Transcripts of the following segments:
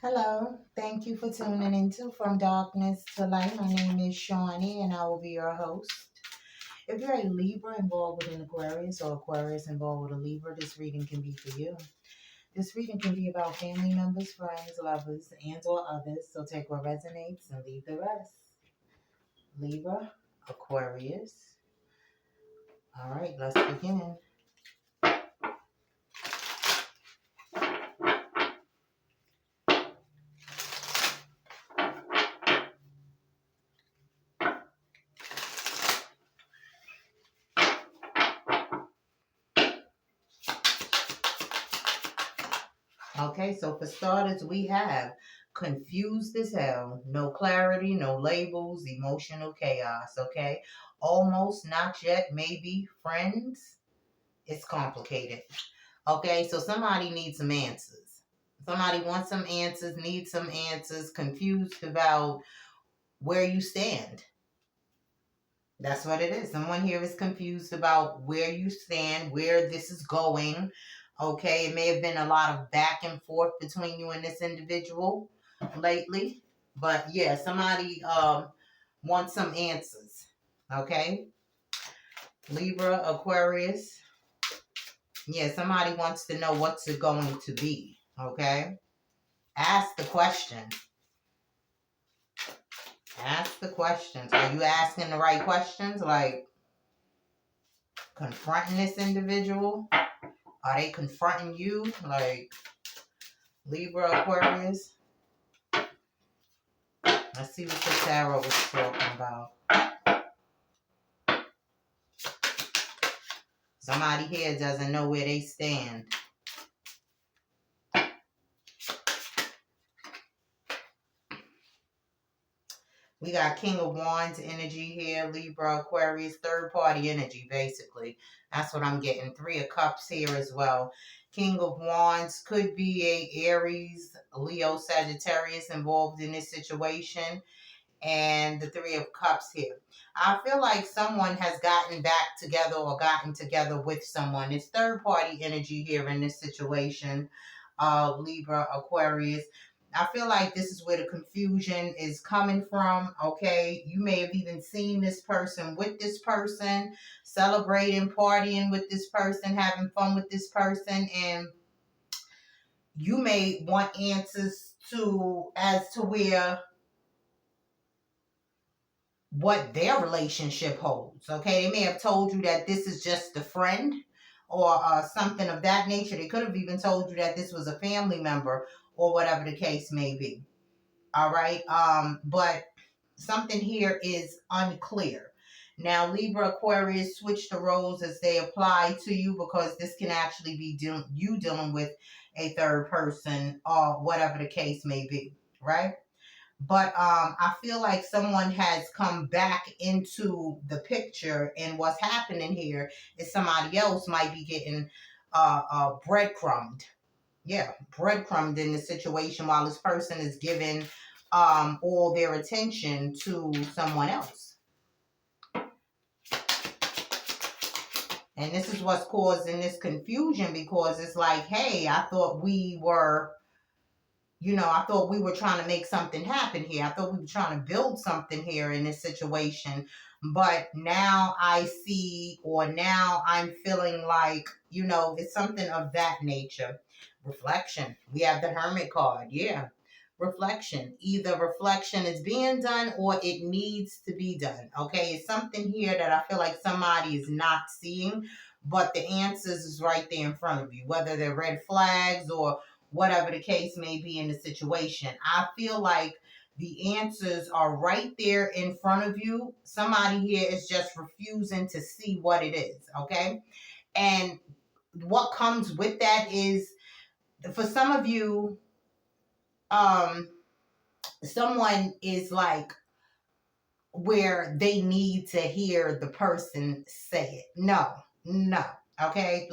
Hello, thank you for tuning into From Darkness to Light. My name is Shawnee and I will be your host. If you're a Libra involved with an Aquarius or Aquarius involved with a Libra, this reading can be for you. This reading can be about family members, friends, lovers, and or others, so take what resonates and leave the rest. Libra, Aquarius. All right, let's begin. Okay, so for starters, we have confused as hell, no clarity, no labels, emotional chaos. Okay, almost, not yet, maybe, friends. It's complicated. Okay, so somebody needs some answers. Somebody wants some answers, needs some answers, confused about where you stand. That's what it is. Someone here is confused about where you stand, where this is going. Okay, it may have been a lot of back and forth between you and this individual lately. But yeah, somebody wants some answers. Okay? Libra, Aquarius. Yeah, somebody wants to know what's it going to be. Okay? Ask the question. Ask the questions. Are you asking the right questions? Like confronting this individual? Are they confronting you? Like Libra, Aquarius? Let's see what the tarot was talking about. Somebody here doesn't know where they stand. We got King of Wands energy here, Libra, Aquarius, third party energy, basically. That's what I'm getting. Three of Cups here as well. King of Wands could be a Aries, Leo, Sagittarius involved in this situation. And the Three of Cups here. I feel like someone has gotten back together or gotten together with someone. It's third party energy here in this situation. Libra, Aquarius. I feel like this is where the confusion is coming from. Okay, you may have even seen this person with this person, celebrating, partying with this person, having fun with this person, and you may want answers to as to where what their relationship holds. Okay, they may have told you that this is just a friend or something of that nature. They could have even told you that this was a family member or whatever the case may be. All right, but something here is unclear. Now, Libra, Aquarius, switch the roles as they apply to you because this can actually be you dealing with a third person or whatever the case may be, right? But I feel like someone has come back into the picture, and what's happening here is somebody else might be getting breadcrumbed. Yeah, breadcrumbed in the situation while this person is giving all their attention to someone else. And this is what's causing this confusion because it's like, hey, I thought we were I thought we were trying to make something happen here. I thought we were trying to build something here in this situation. But now I see, or now I'm feeling like, it's something of that nature. Reflection. We have the Hermit card. Yeah. Reflection. Either reflection is being done or it needs to be done. Okay. It's something here that I feel like somebody is not seeing, but the answers is right there in front of you, whether they're red flags or whatever the case may be in the situation. I feel like the answers are right there in front of you. Somebody here is just refusing to see what it is, okay? And what comes with that is, for some of you, someone is like where they need to hear the person say it. No, okay?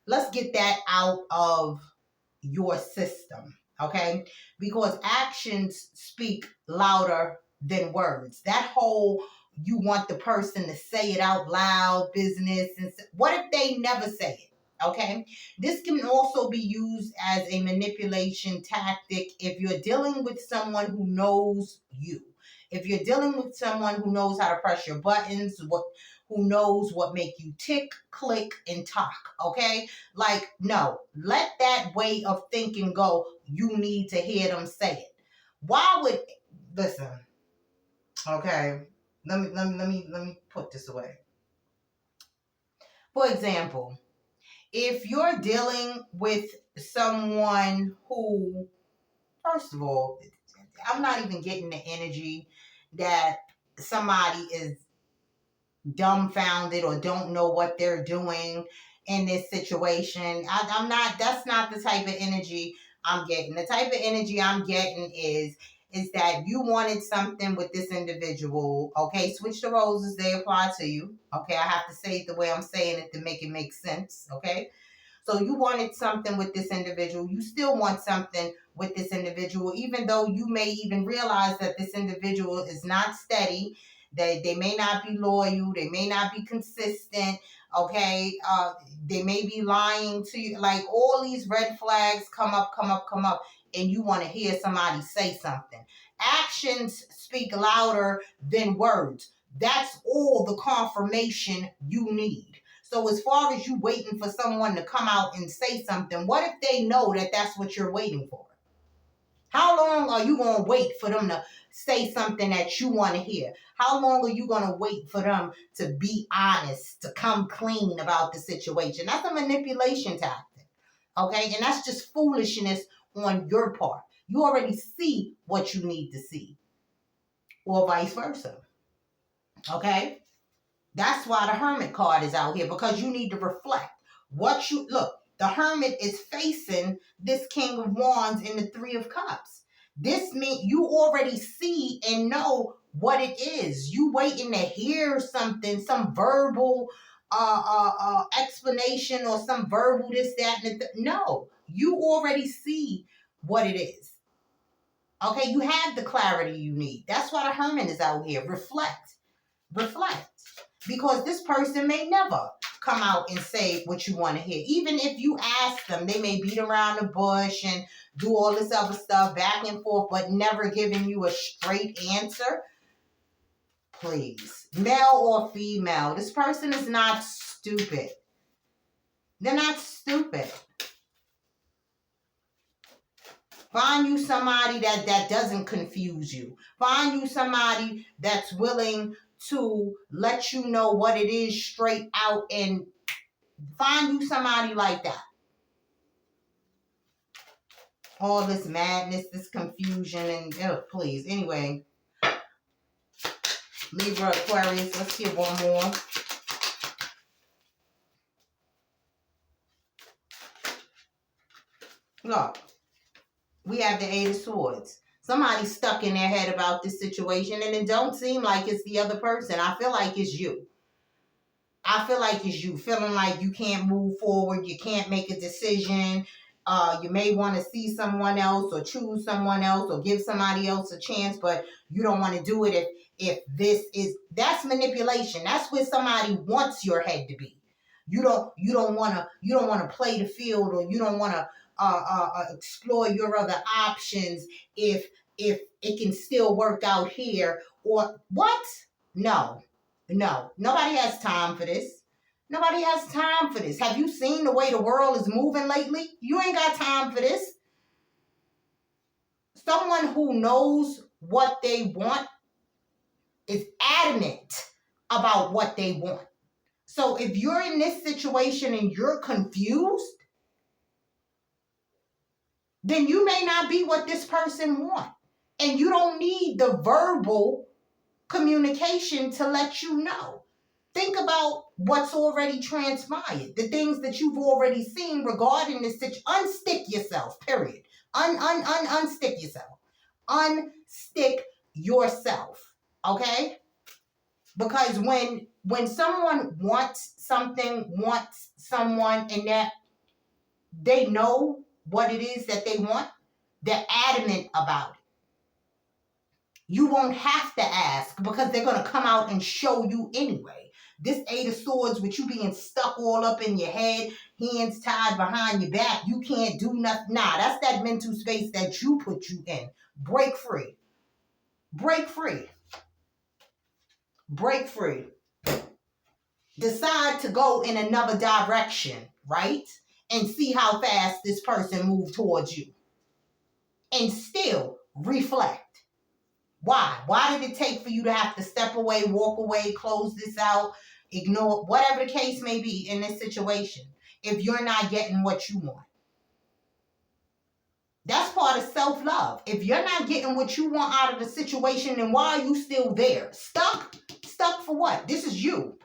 Let's get that out of your system, okay? Because actions speak louder than words. That whole you want the person to say it out loud business, and what if they never say it? Okay, this can also be used as a manipulation tactic if you're dealing with someone who knows you. If you're dealing with someone who knows how to press your buttons, who knows what make you tick, click, and talk. Okay, like no, let that way of thinking go. You need to hear them say it. Why would listen? Okay, let me put this away. For example, if you're dealing with someone who, first of all, I'm not even getting the energy that somebody is dumbfounded or don't know what they're doing in this situation. I'm not, that's not the type of energy I'm getting. The type of energy I'm getting is that you wanted something with this individual. Okay, switch the roles as they apply to you. Okay, I have to say it the way I'm saying it to make it make sense. Okay, so you wanted something with this individual. You still want something with this individual, even though you may even realize that this individual is not steady. They may not be loyal. They may not be consistent. Okay. They may be lying to you. Like all these red flags come up, come up, come up, and you want to hear somebody say something. Actions speak louder than words. That's all the confirmation you need. So as far as you waiting for someone to come out and say something, what if they know that that's what you're waiting for? How long are you going to wait for them to say something that you want to hear? How long are you going to wait for them to be honest, to come clean about the situation? That's a manipulation tactic. Okay? And that's just foolishness on your part. You already see what you need to see, or vice versa. Okay? That's why the Hermit card is out here, because you need to reflect what you look. The Hermit is facing this King of Wands in the Three of Cups. This means you already see and know what it is. You waiting to hear something, some verbal explanation or some verbal this, that, and no. You already see what it is. Okay, you have the clarity you need. That's why the Hermit is out here. Reflect. Reflect. Because this person may never come out and say what you want to hear. Even if you ask them, they may beat around the bush and do all this other stuff back and forth, but never giving you a straight answer. Please, male or female, this person is not stupid. They're not stupid. Find you somebody that doesn't confuse you. Find you somebody that's willing to let you know what it is straight out, and find you somebody like that. All this madness, this confusion, and please. Anyway, Libra, Aquarius, let's get one more. Look, we have the Eight of Swords. Somebody's stuck in their head about this situation, and it don't seem like it's the other person. I feel like it's you. I feel like it's you feeling like you can't move forward. You can't make a decision. You may want to see someone else or choose someone else or give somebody else a chance, but you don't want to do it if that's manipulation. That's where somebody wants your head to be. You don't want to play the field, or you don't want to explore your other options if it can still work out here, or what? No. Nobody has time for this. Nobody has time for this. Have you seen the way the world is moving lately? You ain't got time for this. Someone who knows what they want is adamant about what they want. So if you're in this situation and you're confused, then you may not be what this person wants. And you don't need the verbal communication to let you know. Think about what's already transpired, the things that you've already seen regarding this situation. Unstick yourself, period. Unstick yourself. Unstick yourself, okay? Because when someone wants someone, and that they know what it is that they want, they're adamant about it. You won't have to ask, because they're going to come out and show you anyway. This Eight of Swords with you being stuck all up in your head, hands tied behind your back, you can't do nothing. Nah, that's that mental space that you put you in. Break free. Break free. Break free. Decide to go in another direction, right? And see how fast this person moves towards you. And still reflect. Why? Why did it take for you to have to step away, walk away, close this out, ignore, whatever the case may be in this situation, if you're not getting what you want? That's part of self-love. If you're not getting what you want out of the situation, then why are you still there? Stuck? Stuck for what? This is you.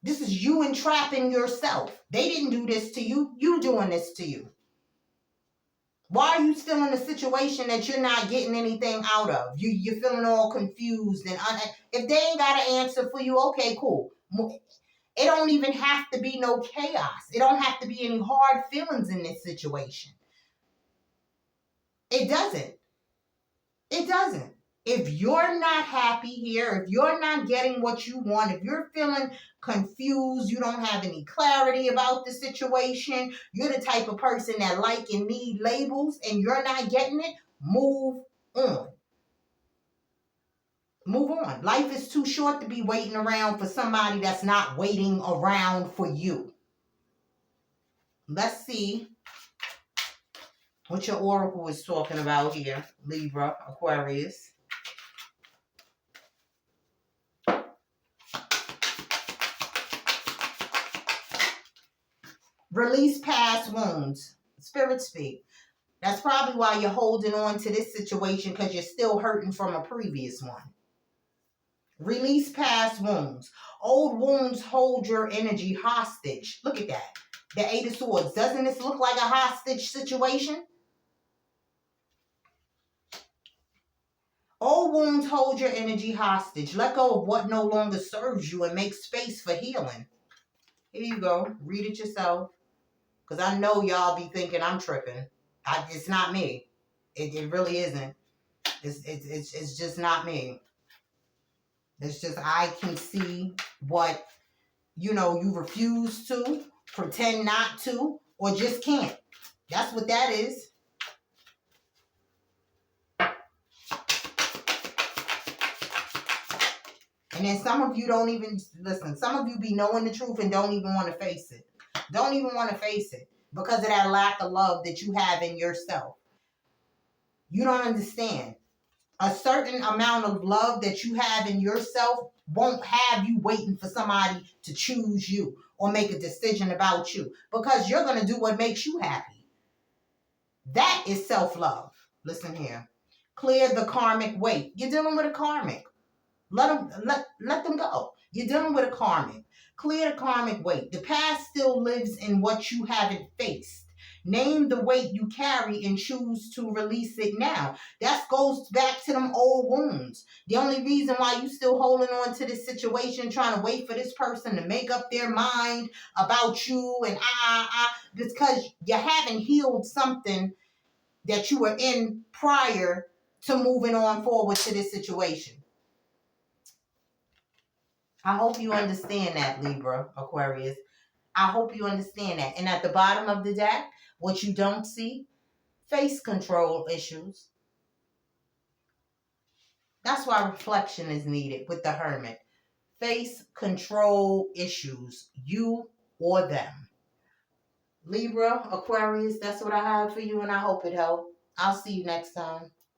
This is you entrapping yourself. They didn't do this to you. You doing this to you. Why are you still in a situation that you're not getting anything out of? You're feeling all confused. And if they ain't got an answer for you, okay, cool. It don't even have to be no chaos. It don't have to be any hard feelings in this situation. It doesn't. It doesn't. If you're not happy here, if you're not getting what you want, if you're feeling confused, you don't have any clarity about the situation, you're the type of person that like and need labels and you're not getting it, move on. Move on. Life is too short to be waiting around for somebody that's not waiting around for you. Let's see what your oracle is talking about here, Libra, Aquarius. Release past wounds. Spirit speak. That's probably why you're holding on to this situation, because you're still hurting from a previous one. Release past wounds. Old wounds hold your energy hostage. Look at that. The Eight of Swords. Doesn't this look like a hostage situation? Old wounds hold your energy hostage. Let go of what no longer serves you and make space for healing. Here you go. Read it yourself. Because I know y'all be thinking I'm tripping. It's not me. It really isn't. It's just not me. It's just I can see what, you refuse to, pretend not to, or just can't. That's what that is. And then some of you don't even, listen, some of you be knowing the truth and don't even want to face it. Don't even want to face it because of that lack of love that you have in yourself. You don't understand. A certain amount of love that you have in yourself won't have you waiting for somebody to choose you or make a decision about you, because you're going to do what makes you happy. That is self-love. Listen here. Clear the karmic weight. You're dealing with a karmic. Let them go. You're dealing with a karmic. Clear the karmic weight. The past still lives in what you haven't faced. Name the weight you carry and choose to release it now. That goes back to them old wounds. The only reason why you still holding on to this situation, trying to wait for this person to make up their mind about you and because you haven't healed something that you were in prior to moving on forward to this situation. I hope you understand that, Libra, Aquarius. I hope you understand that. And at the bottom of the deck, what you don't see, face control issues. That's why reflection is needed with the Hermit. Face control issues, you or them. Libra, Aquarius, that's what I have for you, and I hope it helped. I'll see you next time.